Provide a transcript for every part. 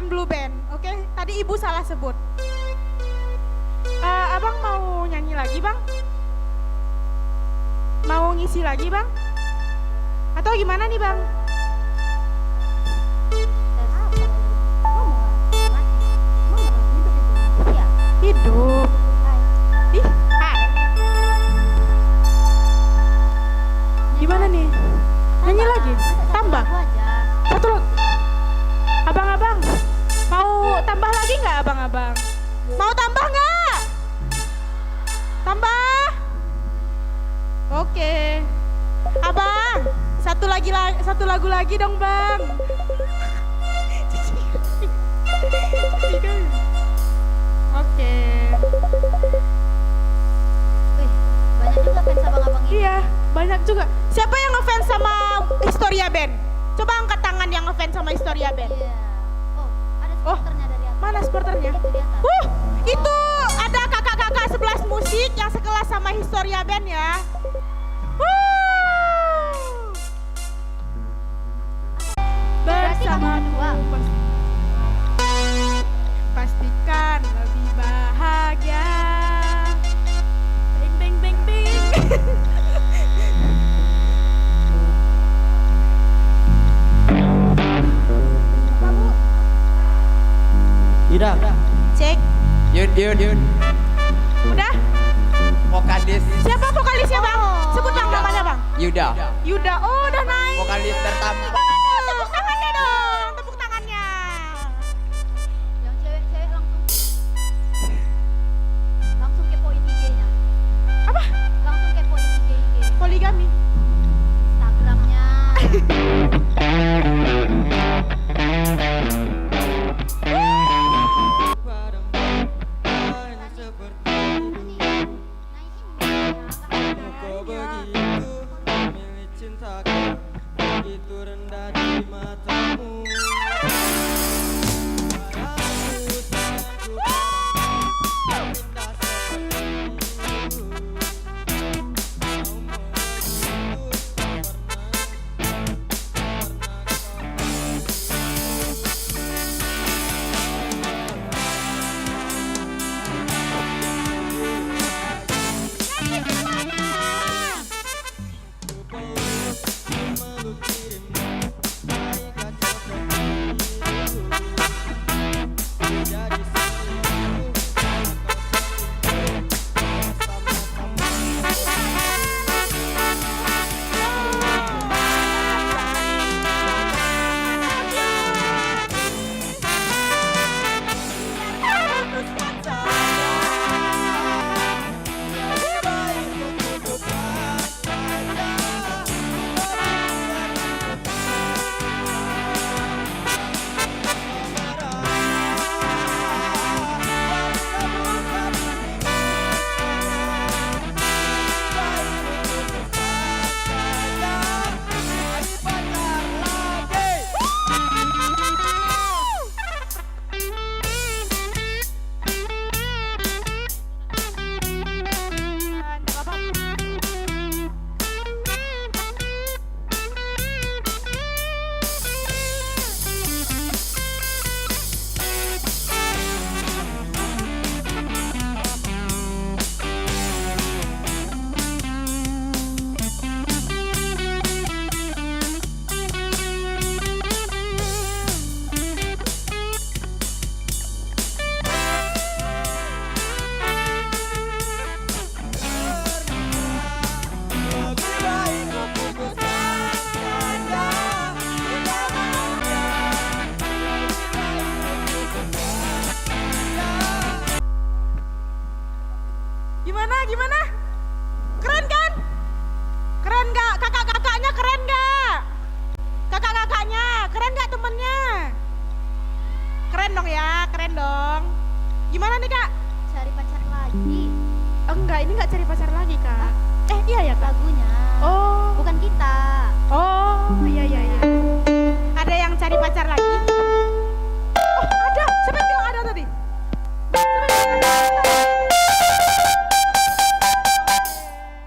bukan blue band, oke? Tadi ibu salah sebut. Abang mau nyanyi lagi bang? Mau ngisi lagi bang? Atau gimana nih bang? Hidup. Ih, hai. Gimana nih? Nyanyi lagi? Tambah? Satu lagi. Abang-abang, mau tambah lagi nggak abang-abang? Mau tambah nggak? Tambah? Oke. Abang, satu lagu lagi dong bang. Oke. Wih, banyak juga fans abang-abang ini. Iya, banyak juga. Siapa yang ngefans sama Historia Band? Coba angkat tangan yang ngefans sama Historia Band. Iya. Oh, ada supporternya dari atas. Mana supporternya? Itu di atas. Itu ada kakak-kakak 11 musik yang sekelas sama Historia Band ya. Berarti kamu Bersama berdua. pastikan lebih bahagia. Bing bing bing bing. Apa bu? Yuda, Cek. Yud, Udah? vokalis Siapa vokalisnya bang? Sebut bang namanya bang. Yuda, Yuda. Oh udah naik. vokalis tertampan. Tepuk tangannya dong. Tepuk tangannya. Yang cewek-cewek langsung kepoin IG-nya. Apa? Langsung kepoin IG. Poligami. Instagramnya. Gimana? Keren kan? Keren gak? Kakak-kakaknya keren gak? Kakak-kakaknya keren gak temennya? Keren dong ya, keren dong. Gimana nih kak? Cari pacar lagi. Enggak, ini gak cari pacar lagi kak. Iya ya kak? Lagunya. Oh, Bukan kita. iya. Ada yang cari pacar lagi? Oh ada, siapa yang bilang ada tadi?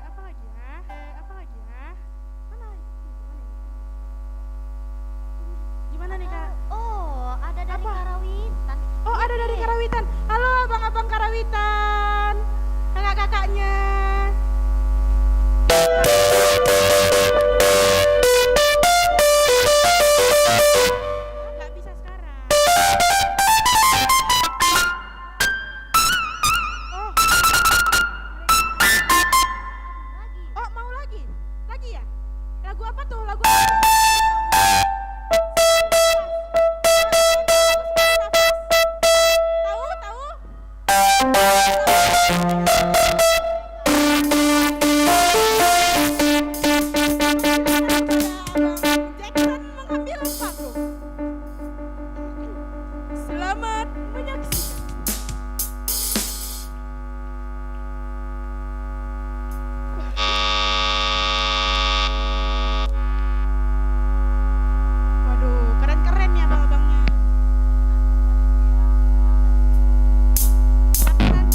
Apa lagi ya? Mana? Gimana nih kak? Oh, ada dari Apa? Karawi. Witan, kakak-kakaknya. Nggak bisa sekarang. Oh, Lagi. oh mau lagi? Lagi ya? Lagu apa tuh? Lagu apa tuh? Tahu, tahu? Jackson mengambil panggung. Selamat menyaksikan. Waduh, keren-keren ya abang-abangnya. Silakan.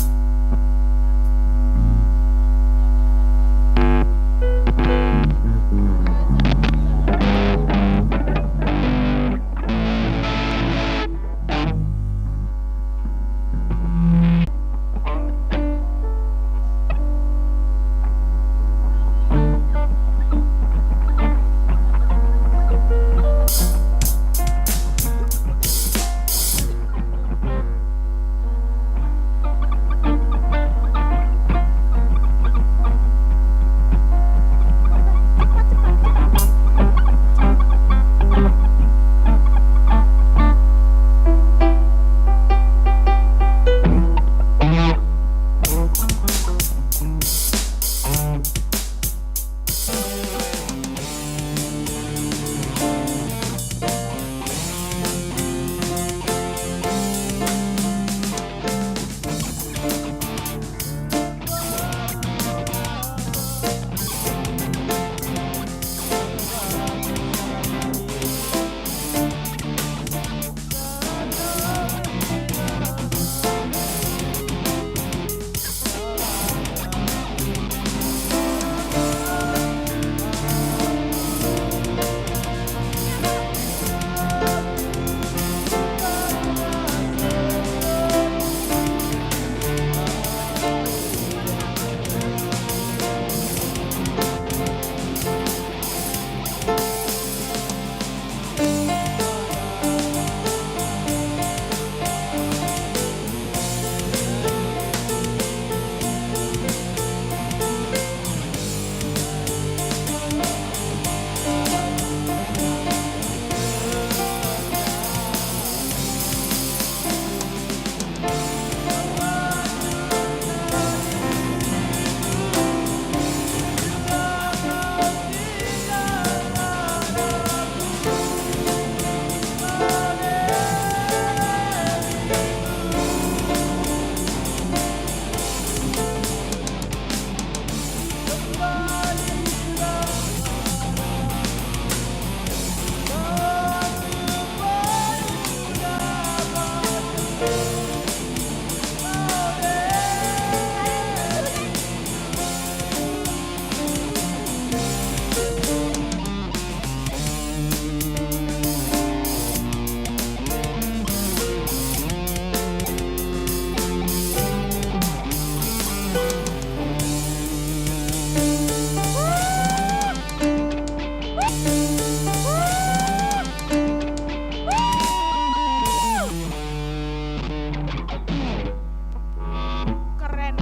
Keren,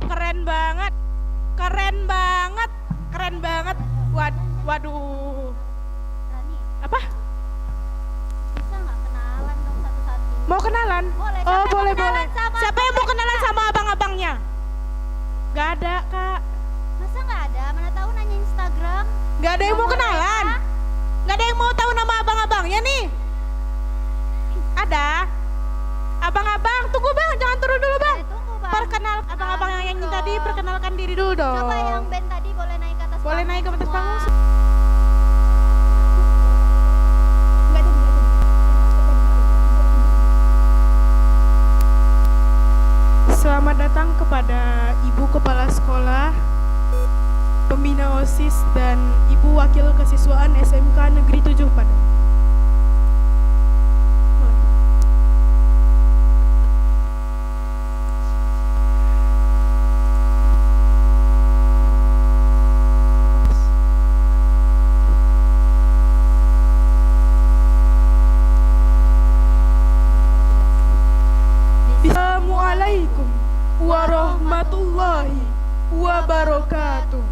keren banget, keren banget, keren banget. Waduh, Rani, apa? bisa nggak kenalan dong satu-satu? Mau kenalan? Boleh, Oh, siapa yang mau boleh, kenalan boleh. sama Siapa yang mau abang-abangnya? kenalan sama abang-abangnya? Gak ada, Kak. Masa nggak ada? Mana tahu nanya Instagram. Gak ada yang mau Nomor kenalan. WA. Gak ada yang mau tahu nama abang-abangnya nih. Ada. Abang-abang, tunggu bang, jangan turun dulu bang. Tunggu bang. Perkenal abang-abang yang nyanyi tadi, perkenalkan diri dulu dong. Coba yang band tadi boleh naik ke atas Boleh panggung naik ke atas semua. panggung. Nggak jadi. Selamat datang kepada Ibu Kepala Sekolah, Pembina OSIS dan Ibu Wakil Kesiswaan SMK Negeri 7 Padang. Mulai. warahmatullahi wabarakatuh.